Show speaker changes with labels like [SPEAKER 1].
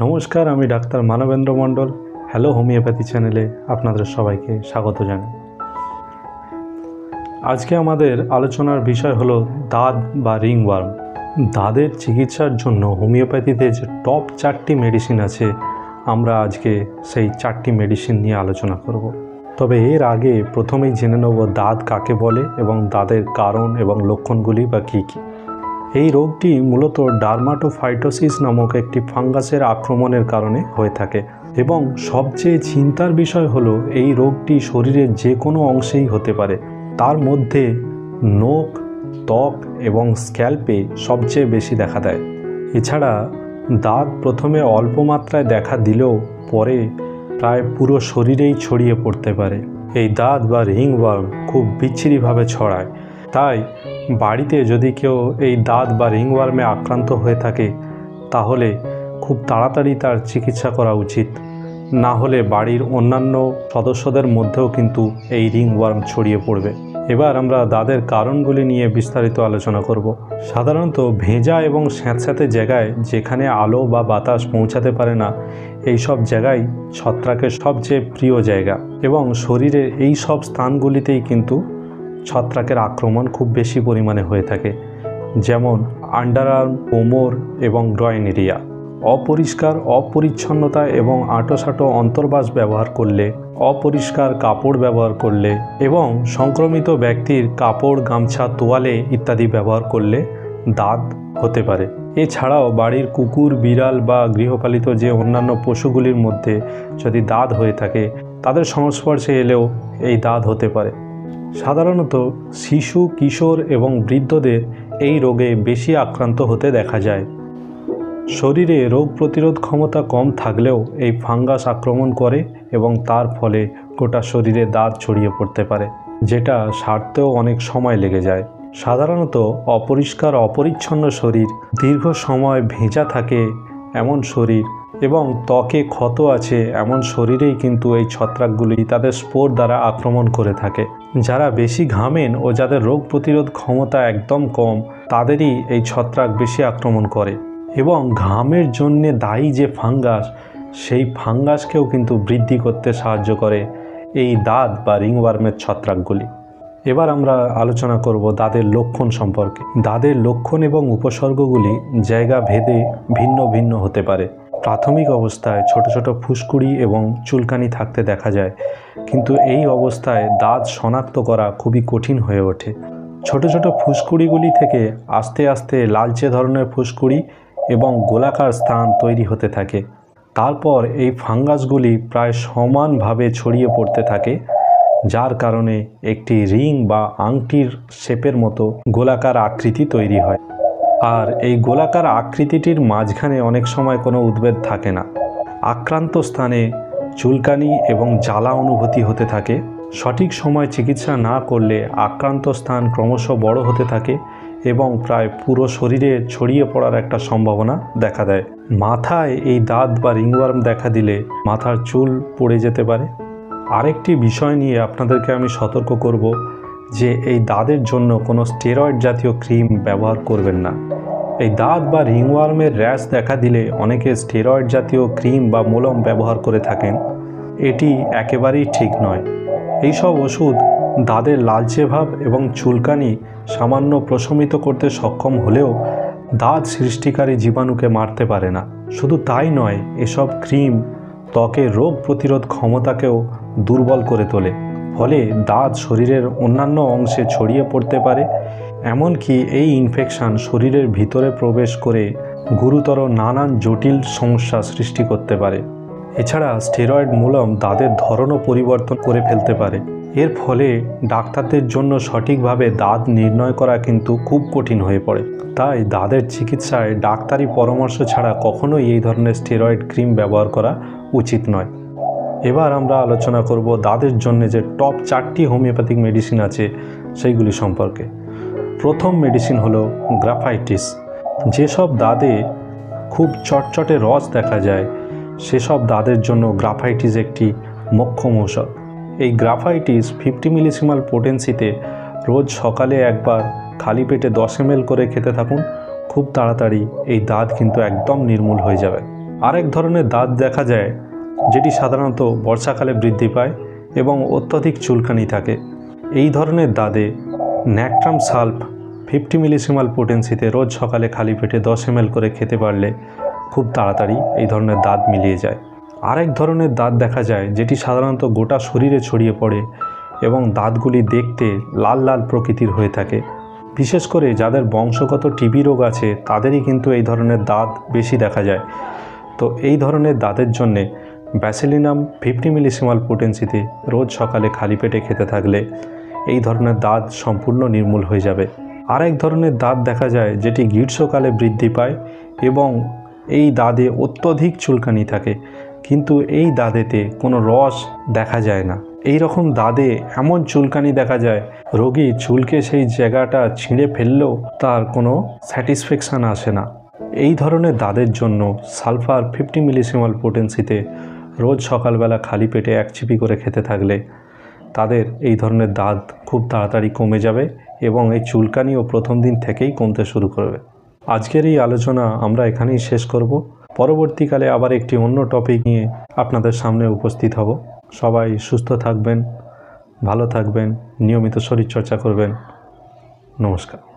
[SPEAKER 1] নমস্কার, আমি ডাক্তার মানবেন্দ্র মণ্ডল। Hello homeopathy চ্যানেলে আপনাদের সবাইকে স্বাগত জানাই। আজকে আমাদের আলোচনার বিষয় হলো দাঁত বা রিংওয়ার্ম। দাঁতের চিকিৎসার জন্য হোমিওপ্যাথিতে যে টপ 4টি মেডিসিন আছে, আমরা আজকে সেই 4টি মেডিসিন নিয়ে আলোচনা করব। তবে এর আগে প্রথমেই জেনে নেব দাঁত কাকে বলে এবং দাঁতের কারণ এবং লক্ষণগুলি বা কী কী। এই রোগটি মূলত ডার্মাটোফাইটোসিস নামক একটি ফাঙ্গাসের আক্রমণের কারণে হয়ে থাকে এবং সবচেয়ে চিন্তার বিষয় হলো এই রোগটি শরীরের যে কোনো অংশেই হতে পারে। তার মধ্যে নখ, ত্বক এবং স্ক্যাল্পে সবচেয়ে বেশি দেখা দেয়। এছাড়া দাঁত প্রথমে অল্প মাত্রায় দেখা দিলেও পরে প্রায় পুরো শরীরেই ছড়িয়ে পড়তে পারে। এই দাঁত বা রিংওয়ার্ম খুব বিচ্ছিরিভাবে ছড়ায়। তাই বাড়িতে যদি কেউ এই দাঁত বা রিংওয়ার্মে আক্রান্ত হয়ে থাকে তাহলে খুব তাড়াতাড়ি তার চিকিৎসা করা উচিত। না হলে বাড়ির অন্যান্য সদস্যদের মধ্যেও কিন্তু এই রিংওয়ার্ম ছড়িয়ে পড়বে। এবার আমরা দাঁতের কারণগুলি নিয়ে বিস্তারিত আলোচনা করব। সাধারণত ভেজা এবং স্যাঁতস্যাঁতে জায়গায়, যেখানে আলো বা বাতাস পৌঁছাতে পারে না, এই সব জায়গায় ছত্রাকের সবচেয়ে প্রিয় জায়গা এবং শরীরের এই সব স্থানগুলিতেই কিন্তু ছত্রাকের আক্রমণ খুব বেশি পরিমাণে হয়ে থাকে, যেমন আন্ডারআর্ম, কোমর এবং গ্রয়েন এরিয়া। অপরিষ্কার, অপরিচ্ছন্নতা এবং আঁটোসাঁটো অন্তর্বাস ব্যবহার করলে, অপরিষ্কার কাপড় ব্যবহার করলে এবং সংক্রমিত ব্যক্তির কাপড়, গামছা, তোয়ালে ইত্যাদি ব্যবহার করলে দাঁত হতে পারে। এছাড়াও বাড়ির কুকুর, বিড়াল বা গৃহপালিত যে অন্যান্য পশুগুলির মধ্যে যদি দাঁত হয়ে থাকে, তাদের সংস্পর্শে এলেও এই দাঁত হতে পারে। সাধারণত শিশু, কিশোর এবং বৃদ্ধদের এই রোগে বেশি আক্রান্ত হতে দেখা যায়। শরীরে রোগ প্রতিরোধ ক্ষমতা কম থাকলেও এই ফাঙ্গাস আক্রমণ করে এবং তার ফলে গোটা শরীরে দাঁত ছড়িয়ে পড়তে পারে, যেটা সারতেও অনেক সময় লেগে যায়। সাধারণত অপরিষ্কার, অপরিচ্ছন্ন শরীর, দীর্ঘ সময় ভেজা থাকে এমন শরীর এবং ত্বকে ক্ষত আছে এমন শরীরেই কিন্তু এই ছত্রাকগুলি তাদের স্পোর দ্বারা আক্রমণ করে থাকে। যারা বেশি ঘামেন ও যাদের রোগ প্রতিরোধ ক্ষমতা একদম কম, তাদেরই এই ছত্রাক বেশি আক্রমণ করে এবং ঘামের জন্য দায়ী যে ফাঙ্গাস, সেই ফাঙ্গাসকেও কিন্তু বৃদ্ধি করতে সাহায্য করে এই দাঁত বা রিংওয়ার্মের ছত্রাকগুলি। এবার আমরা আলোচনা করব দাঁতের লক্ষণ সম্পর্কে। দাঁতের লক্ষণ এবং উপসর্গগুলি জায়গা ভেদে ভিন্ন ভিন্ন হতে পারে। প্রাথমিক অবস্থায় ছোট ছোট ফুসকুড়ি এবং চুলকানি থাকতে দেখা যায়, কিন্তু এই অবস্থায় দাঁত শনাক্ত করা খুবই কঠিন হয়ে ওঠে। ছোট ছোট ফুসকুড়িগুলি থেকে আস্তে আস্তে লালচে ধরনের ফুসকুড়ি এবং গোলাকার স্থান তৈরি হতে থাকে। তারপর এই ফাঙ্গাসগুলি প্রায় সমানভাবে ছড়িয়ে পড়তে থাকে, যার কারণে একটি রিং বা আংটির শেপের মতো গোলাকার আকৃতি তৈরি হয়। আর এই গোলাকার আকৃতিটির মাঝখানে অনেক সময় কোনো উদ্বেদ থাকে না। আক্রান্ত স্থানে চুলকানি এবং জ্বালা অনুভূতি হতে থাকে। সঠিক সময় চিকিৎসা না করলে আক্রান্ত স্থান ক্রমশ বড় হতে থাকে এবং প্রায় পুরো শরীরে ছড়িয়ে পড়ার একটা সম্ভাবনা দেখা দেয়। মাথায় এই দাঁত বা রিংওয়ার্ম দেখা দিলে মাথার চুল পড়ে যেতে পারে। আরেকটি বিষয় নিয়ে আপনাদেরকে আমি সতর্ক করব যে এই দাঁতের জন্য কোনো স্টেরয়েড জাতীয় ক্রিম ব্যবহার করবেন না। এই দাঁত বা রিংওয়ার্মের র্যাশ দেখা দিলে অনেকে স্টেরয়েড জাতীয় ক্রিম বা মলম ব্যবহার করে থাকেন। এটি একেবারেই ঠিক নয়। এইসব ওষুধ দাঁতের লালচে ভাব এবং চুলকানি সামান্য প্রশমিত করতে সক্ষম হলেও দাঁত সৃষ্টিকারী জীবাণুকে মারতে পারে না। শুধু তাই নয়, এসব ক্রিম ত্বকের রোগ প্রতিরোধ ক্ষমতাকেও দুর্বল করে তোলে, ফলে দাঁত শরীরের অন্যান্য অংশে ছড়িয়ে পড়তে পারে। এমনকি এই ইনফেকশন শরীরের ভিতরে প্রবেশ করে গুরুতর নানান জটিল সমস্যা সৃষ্টি করতে পারে। এছাড়া স্টেরয়েড মলম দাঁতের ধরনও পরিবর্তন করে ফেলতে পারে। এর ফলে ডাক্তারদের জন্য সঠিকভাবে দাঁত নির্ণয় করা কিন্তু খুব কঠিন হয়ে পড়ে। তাই দাঁতের চিকিৎসায় ডাক্তারি পরামর্শ ছাড়া কখনোই এই ধরনের স্টেরয়েড ক্রিম ব্যবহার করা উচিত নয়। এবার আমরা আলোচনা করব দাঁতের জন্য যে টপ 4টি হোমিওপ্যাথিক মেডিসিন আছে সেইগুলি সম্পর্কে। প্রথম মেডিসিন হলো গ্রাফাইটিস। যেসব দাঁতে খুব চটচটে রস দেখা যায়, সেসব দাঁতের জন্য গ্রাফাইটিস একটি মোক্ষম ঔষধ। এই গ্রাফাইটিস 50 মিলিসিমাল পোটেন্সিতে রোজ সকালে একবার খালি পেটে 10 ml করে খেতে থাকুন। খুব তাড়াতাড়ি এই দাঁত কিন্তু একদম নির্মূল হয়ে যাবে। আরেক ধরনের দাঁত দেখা যায় যেটি সাধারণত বর্ষাকালে বৃদ্ধি পায় এবং অত্যধিক চুলকানি থাকে। এই ধরনের দাঁতে ন্যাকট্রাম সাল্ফ 50 মিলিসিমাল পোটেন্সিতে রোজ সকালে খালি পেটে 10 ml করে খেতে পারলে খুব তাড়াতাড়ি এই ধরনের দাঁত মিলিয়ে যায়। আরেক ধরনের দাঁত দেখা যায় যেটি সাধারণত গোটা শরীরে ছড়িয়ে পড়ে এবং দাঁতগুলি দেখতে লাল লাল প্রকৃতির হয়ে থাকে। বিশেষ করে যাদের বংশগত টিবি রোগ আছে তাদেরই কিন্তু এই ধরনের দাঁত বেশি দেখা যায়। তো এই ধরনের দাঁতের জন্যে ব্যাসিলিনাম 50 মিলিসিমাল পোটেন্সিতে রোজ সকালে খালি পেটে খেতে থাকলে এই ধরনের দাঁত সম্পূর্ণ নির্মূল হয়ে যাবে। আরেক ধরনের দাঁত দেখা যায় যেটি গ্রীষ্মকালে বৃদ্ধি পায় এবং এই দাঁতে অত্যধিক চুলকানি থাকে, কিন্তু এই দাঁতেতে কোনো রস দেখা যায় না। এই রকম দাঁতে এমন চুলকানি দেখা যায় রোগী চুলকে সেই জায়গাটা ছিঁড়ে ফেললেও তার কোনো স্যাটিসফ্যাকশান আসে না। এই ধরনের দাঁতের জন্য সালফার 50 মিলিসিমাল পোটেন্সিতে রোজ সকালবেলা খালি পেটে 1 চিপি করে খেতে থাকলে তাদের এই ধরনের দাঁত খুব তাড়াতাড়ি কমে যাবে এবং এই চুলকানিও প্রথম দিন থেকেই কমতে শুরু করবে। আজকের এই আলোচনা আমরা এখানেই শেষ করব। পরবর্তীকালে আবার একটি অন্য টপিক নিয়ে আপনাদের সামনে উপস্থিত হব। সবাই সুস্থ থাকবেন, ভালো থাকবেন, নিয়মিত শরীরচর্চা করবেন। নমস্কার।